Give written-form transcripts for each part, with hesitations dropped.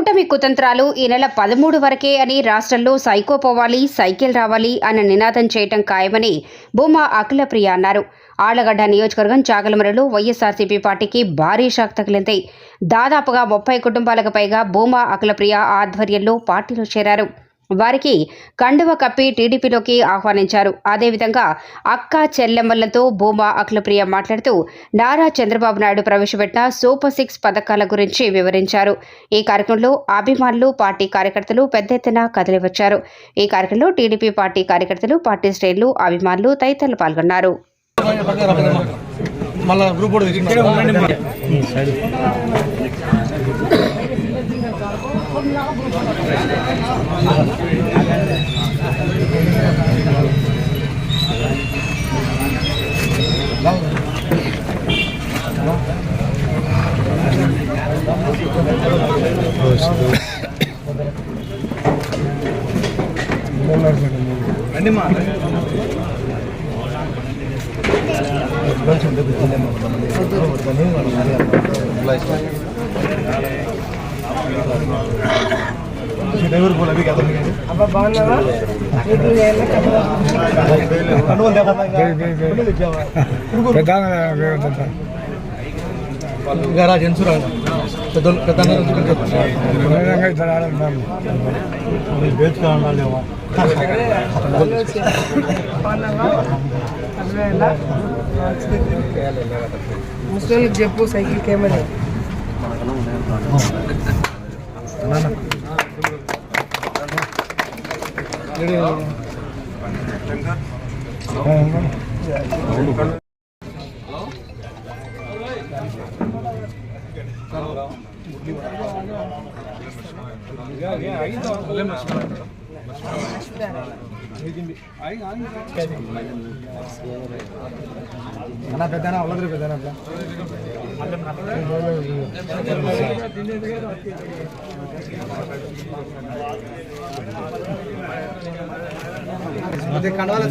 కూటమి కుతంత్రాలు ఈ నెల 13 వరకే అని రాష్ట్రంలో సైకో పోవాలి, సైకిల్ రావాలి అన్న నినాదం చేయటం ఖాయమని భూమా అఖిలప్రియ అన్నారు. ఆళ్లగడ్డ నియోజకవర్గం చాగలమరలో వైఎస్ఆర్సీపీ పార్టీకి భారీ షాక్ తగిలింది. దాదాపుగా 30 కుటుంబాలకు పైగా భూమా అఖిలప్రియ ఆధ్వర్యంలో పార్టీలో చేరారు. వారికి కండువ కప్పి టీడీపీలోకి ఆహ్వానించారు. అదేవిధంగా అక్క చెల్లెమ్మలతో భూమా అఖిలప్రియ మాట్లాడుతూ నారా చంద్రబాబు నాయుడు ప్రవేశపెట్టిన సూపర్ 6 పథకాల గురించి వివరించారు. ఈ కార్యక్రమంలో అభిమానులు, పార్టీ కార్యకర్తలు పెద్ద ఎత్తున కదిలివచ్చారు. ఈ కార్యక్రమంలో టీడీపీ పార్టీ కార్యకర్తలు, పార్టీ శ్రేణులు, అభిమానులు తదితరులు పాల్గొన్నారు. ड्राइवर बोला भी क्या था अब बांधना एक ले गरा जेंसुरा పెద్దలు పెద్దన్న బేచ్ కా ఉండాలేవా ముస్లింలకు చెప్పు సైకిల్ కెమెరా అన్న పెద్దనా వాళ్ళందరూ పెద్దనా అదే కడవాల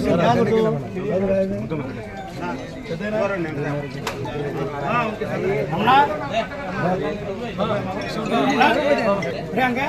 అంగా